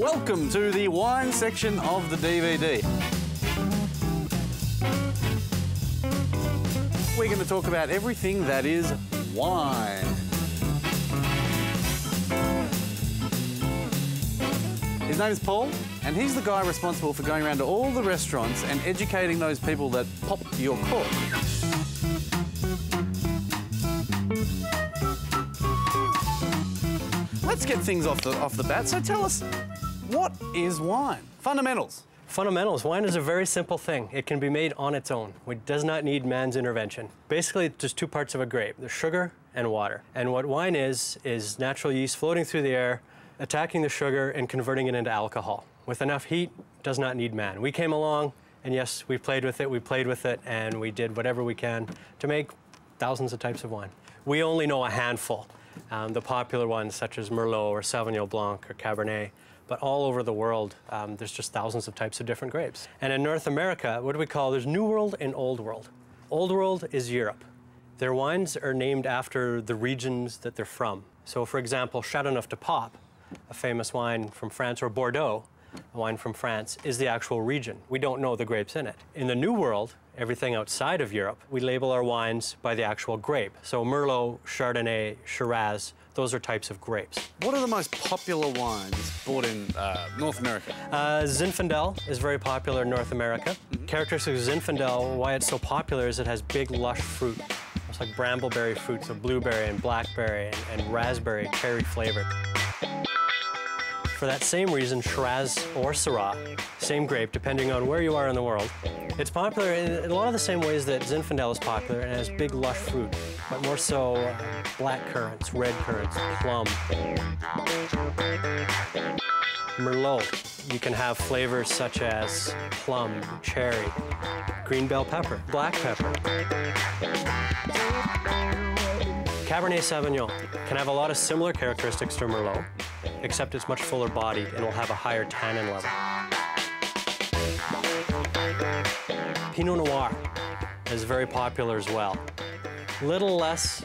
Welcome to the wine section of the DVD. We're going to talk about everything that is wine. His name is Paul, and he's the guy responsible for going around to all the restaurants and educating those people that pop your cork. Let's get things off the bat. So tell us, what is wine? Fundamentals. Fundamentals. Wine is a very simple thing. It can be made on its own. It does not need man's intervention. Basically, just two parts of a grape, the sugar and water. And what wine is natural yeast floating through the air, attacking the sugar and converting it into alcohol. With enough heat, does not need man. We came along, and yes, we played with it, and we did whatever we can to make thousands of types of wine. We only know a handful. The popular ones such as Merlot or Sauvignon Blanc or Cabernet, but all over the world, there's just thousands of types of different grapes. And in North America, what do we call, there's New World and Old World. Old World is Europe. Their wines are named after the regions that they're from. So for example, Châteauneuf de Pape, a famous wine from France, or Bordeaux, a wine from France, is the actual region. We don't know the grapes in it. In the New World, everything outside of Europe, we label our wines by the actual grape. So Merlot, Chardonnay, Shiraz, those are types of grapes. What are the most popular wines bought in North America? Zinfandel is very popular in North America. Characteristics of Zinfandel, why it's so popular is it has big, lush fruit. It's like brambleberry fruit, so blueberry and blackberry and raspberry, cherry flavored. For that same reason, Shiraz or Syrah, same grape, depending on where you are in the world. It's popular in a lot of the same ways that Zinfandel is popular, and it has big, lush fruit, but more so black currants, red currants, plum. Merlot, you can have flavors such as plum, cherry, green bell pepper, black pepper. Cabernet Sauvignon can have a lot of similar characteristics to Merlot, except it's much fuller bodied and will have a higher tannin level. Pinot Noir is very popular as well. Little less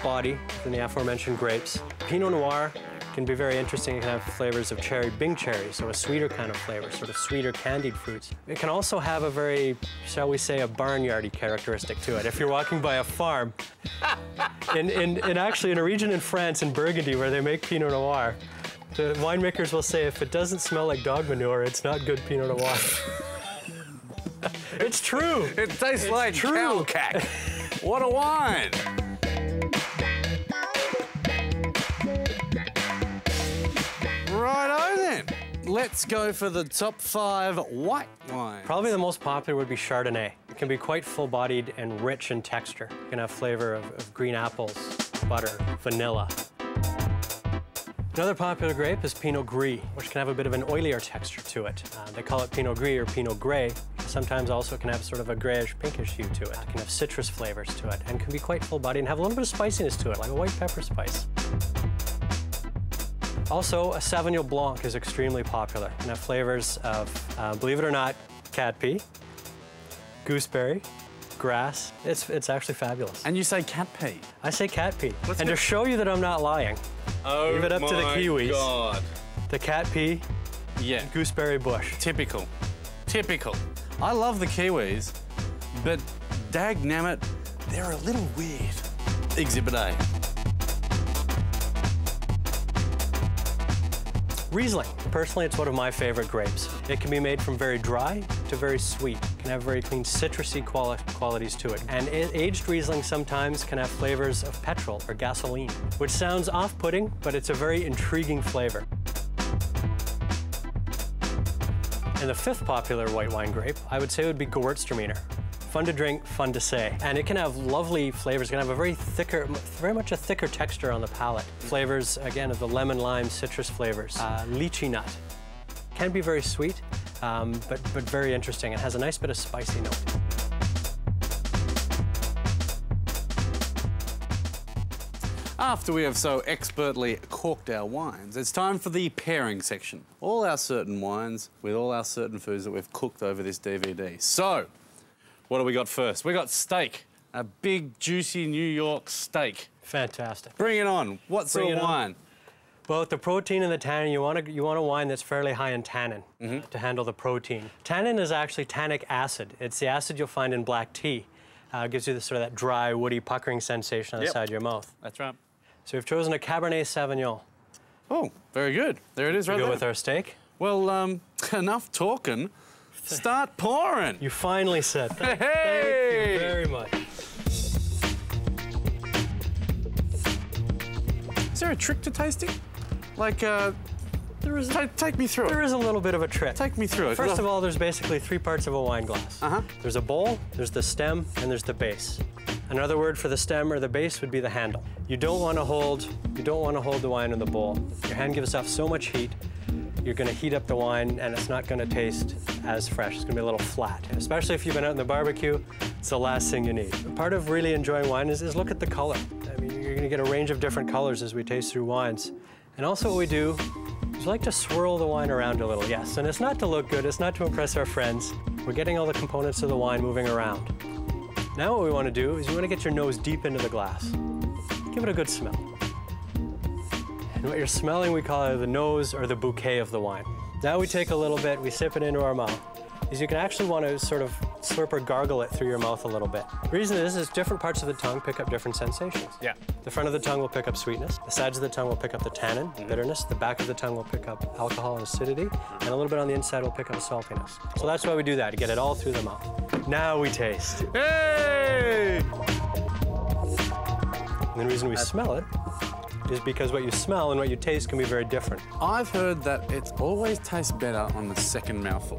body than the aforementioned grapes. Pinot Noir can be very interesting. It can have flavors of cherry, Bing cherry, so a sweeter kind of flavor, sort of sweeter candied fruits. It can also have a very, shall we say, a barnyardy characteristic to it. If you're walking by a farm, actually in a region in France, in Burgundy, where they make Pinot Noir, the winemakers will say if it doesn't smell like dog manure, it's not good Pinot Noir. It's true. It tastes like cow cack. What a wine. Righto then. Let's go for the top 5 white wines. Probably the most popular would be Chardonnay. It can be quite full-bodied and rich in texture. It can have flavor of green apples, butter, vanilla. Another popular grape is Pinot Gris, which can have a bit of an oilier texture to it. They call it Pinot Gris or Pinot Gris. Sometimes also it can have sort of a grayish, pinkish hue to it. It can have citrus flavors to it and can be quite full-bodied and have a little bit of spiciness to it, like a white pepper spice. Also, a Sauvignon Blanc is extremely popular and have flavors of, believe it or not, cat pee, gooseberry, grass. It's actually fabulous. And you say cat pee? I say cat pee. And to show you that I'm not lying, leave it up to the Kiwis. God. The cat pee, yeah, gooseberry bush. Typical. Typical. I love the Kiwis, but dagnammit, they're a little weird. Exhibit A. Riesling. Personally, it's one of my favorite grapes. It can be made from very dry to very sweet. It can have very clean citrusy qualities to it. And aged Riesling sometimes can have flavors of petrol or gasoline, which sounds off-putting, but it's a very intriguing flavor. And the 5th popular white wine grape, I would say would be Gewürztraminer. Fun to drink, fun to say. And it can have lovely flavors. It can have a very much a thicker texture on the palate. Flavors, again, of the lemon, lime, citrus flavors. Lychee nut. Can be very sweet, but very interesting. It has a nice bit of spicy note. After we have so expertly corked our wines, it's time for the pairing section. All our certain wines with all our certain foods that we've cooked over this DVD. So, what do we got first? We got steak. A big, juicy New York steak. Fantastic. Bring it on. What sort of wine? Well, with the protein and the tannin, you want a wine that's fairly high in tannin to handle the protein. Tannin is actually tannic acid. It's the acid you'll find in black tea. It gives you this sort of that dry, woody, puckering sensation on the side of your mouth. That's right. So we've chosen a Cabernet Sauvignon. Oh, very good. There it is right there. Go with our steak. Well, enough talking. Start pouring. You finally said that. Hey! Thank you very much. Is there a trick to tasting? Like, take me through it. There is a little bit of a trick. Take me through it. First of all, there's basically 3 parts of a wine glass. There's a bowl, there's the stem, and there's the base. Another word for the stem or the base would be the handle. You don't want to hold the wine in the bowl. Your hand gives off so much heat. You're going to heat up the wine, and it's not going to taste as fresh. It's going to be a little flat. Especially if you've been out in the barbecue, it's the last thing you need. Part of really enjoying wine is look at the color. I mean, you're going to get a range of different colors as we taste through wines. And also what we do is we like to swirl the wine around a little, yes. And it's not to look good, it's not to impress our friends. We're getting all the components of the wine moving around. Now what we want to do is you want to get your nose deep into the glass. Give it a good smell. And what you're smelling, we call it the nose or the bouquet of the wine. Now we take a little bit, we sip it into our mouth. Is you can actually want to sort of slurp or gargle it through your mouth a little bit. The reason is different parts of the tongue pick up different sensations. Yeah. The front of the tongue will pick up sweetness. The sides of the tongue will pick up the tannin, bitterness. The back of the tongue will pick up alcohol and acidity. And a little bit on the inside will pick up saltiness. So that's why we do that, to get it all through the mouth. Now we taste. Hey! And the reason we smell it is because what you smell and what you taste can be very different. I've heard that it always tastes better on the second mouthful.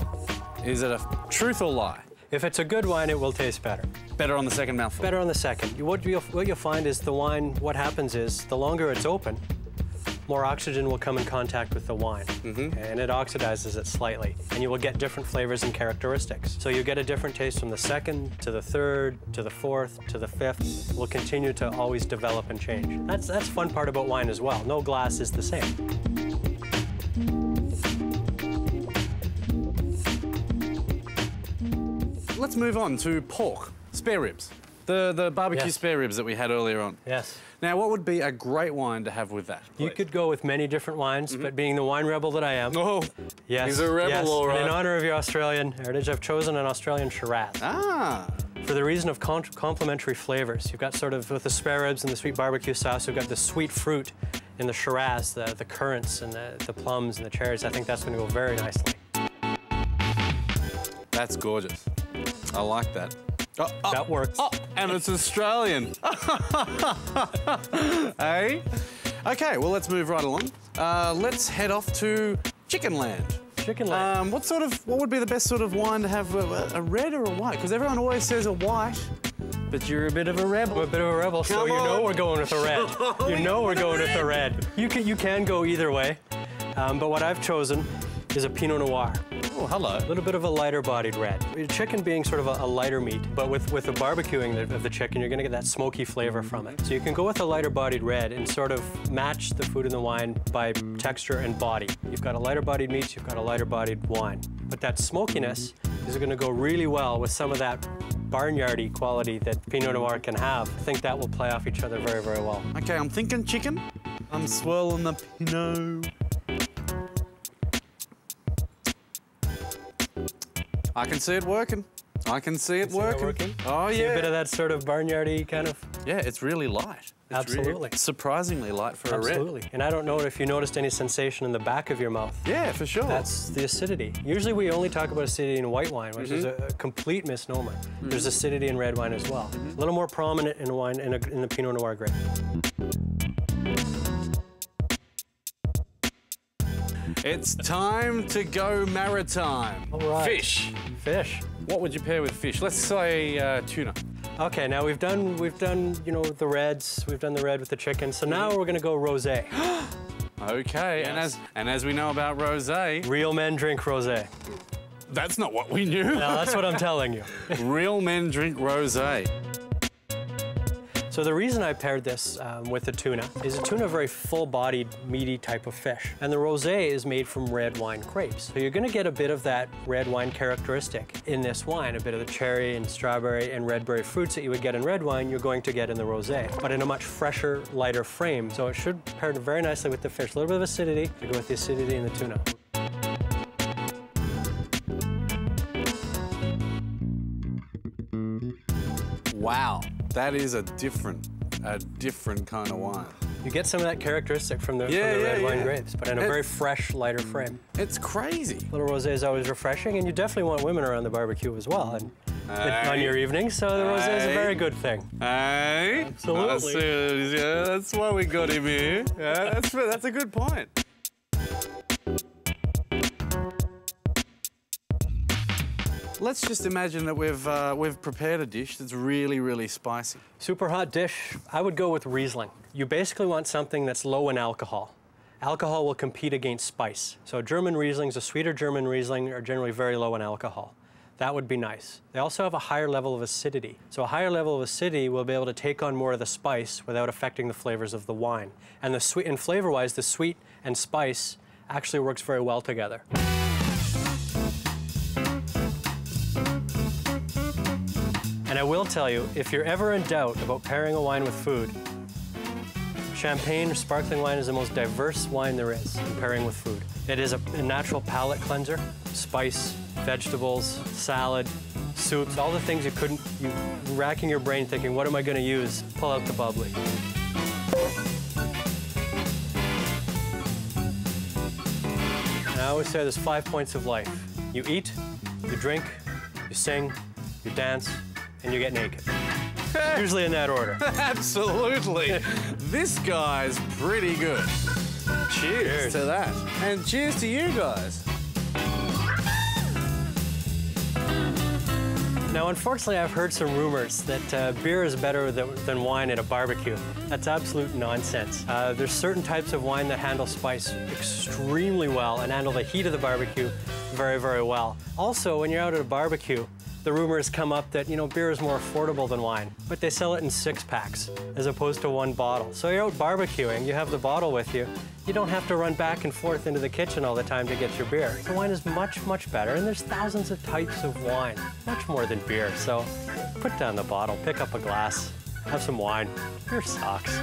Is it a truth or lie? If it's a good wine, it will taste better. Better on the second mouthful? Better on the second. What you'll find is the wine, what happens is the longer it's open, more oxygen will come in contact with the wine. And it oxidizes it slightly. And you will get different flavors and characteristics. So you get a different taste from the second to the third to the fourth to the fifth. It will continue to always develop and change. That's the fun part about wine as well. No glass is the same. Let's move on to pork, spare ribs. The barbecue spare ribs that we had earlier on. Yes. Now, what would be a great wine to have with that? You could go with many different wines, but being the wine rebel that I am. Oh, yes, he's a rebel, all right. In honor of your Australian heritage, I've chosen an Australian Shiraz. Ah. For the reason of complementary flavors. You've got sort of, with the spare ribs and the sweet barbecue sauce, you've got the sweet fruit in the Shiraz, the currants and the plums and the cherries. I think that's going to go very nicely. That's gorgeous. I like that. That works. Oh, and it's Australian. Hey? Okay, well, let's move right along. Let's head off to Chicken Land. Chicken Land. What would be the best sort of wine to have, a red or a white? Because everyone always says a white, but you're a bit of a rebel. I'm a bit of a rebel, so you know we're going with a red. You know we're going with a red. You can go either way, but what I've chosen is a Pinot Noir. Oh, hello. A little bit of a lighter-bodied red. Chicken being sort of a lighter meat, but with the barbecuing of the chicken, you're going to get that smoky flavor from it. So you can go with a lighter-bodied red and sort of match the food and the wine by texture and body. You've got a lighter-bodied meat, you've got a lighter-bodied wine. But that smokiness is going to go really well with some of that barnyardy quality that Pinot Noir can have. I think that will play off each other very, very well. Okay, I'm thinking chicken. I'm swirling the Pinot. I can see it working. I can see it working. Oh, yeah. See a bit of that sort of barnyardy kind of... Yeah, it's really light. It's Absolutely. Really surprisingly light for a red. Absolutely. And I don't know if you noticed any sensation in the back of your mouth. Yeah, for sure. That's the acidity. Usually we only talk about acidity in white wine, which is a complete misnomer. There's acidity in red wine as well. A little more prominent in wine in the Pinot Noir grape. It's time to go maritime. All right. Fish. Fish. What would you pair with fish? Let's say tuna. Okay, now we've done you know, the reds. We've done the red with the chicken. So now we're gonna go rosé. Okay, yes. and as we know about rosé, real men drink rosé. That's not what we knew. No, that's what I'm telling you. Real men drink rosé. So the reason I paired this with the tuna is a tuna, a very full-bodied, meaty type of fish. And the rosé is made from red wine grapes. So you're gonna get a bit of that red wine characteristic in this wine, a bit of the cherry and strawberry and red berry fruits that you would get in red wine, you're going to get in the rosé, but in a much fresher, lighter frame. So it should pair very nicely with the fish. A little bit of acidity to go with the acidity in the tuna. Wow, that is a different kind of wine. You get some of that characteristic from the red wine grapes, but in a very fresh, lighter frame. It's crazy. Little rosé is always refreshing, and you definitely want women around the barbecue as well, and on your evening, so the rosé is a very good thing. Hey, absolutely. Yeah, that's why we got him here. Yeah, that's a good point. Let's just imagine that we've prepared a dish that's really, really spicy. Super hot dish, I would go with Riesling. You basically want something that's low in alcohol. Alcohol will compete against spice. So German Rieslings, a sweeter German Riesling, are generally very low in alcohol. That would be nice. They also have a higher level of acidity. So a higher level of acidity will be able to take on more of the spice without affecting the flavors of the wine. And flavor-wise, the sweet and spice actually works very well together. And I will tell you, if you're ever in doubt about pairing a wine with food, champagne or sparkling wine is the most diverse wine there is in pairing with food. It is a natural palate cleanser, spice, vegetables, salad, soups, all the things you're racking your brain thinking, what am I going to use? Pull out the bubbly. And I always say there's 5 points of life. You eat, you drink, you sing, you dance, and you get naked. Usually in that order. Absolutely. This guy's pretty good. Cheers to that. And cheers to you guys. Now, unfortunately, I've heard some rumors that beer is better than wine at a barbecue. That's absolute nonsense. There's certain types of wine that handle spice extremely well and handle the heat of the barbecue very, very well. Also, when you're out at a barbecue, the rumors come up that, you know, beer is more affordable than wine, but they sell it in 6-packs as opposed to 1 bottle. So you're out barbecuing, you have the bottle with you, you don't have to run back and forth into the kitchen all the time to get your beer. The wine is much, much better, and there's thousands of types of wine, much more than beer. So put down the bottle, pick up a glass, have some wine. Beer sucks.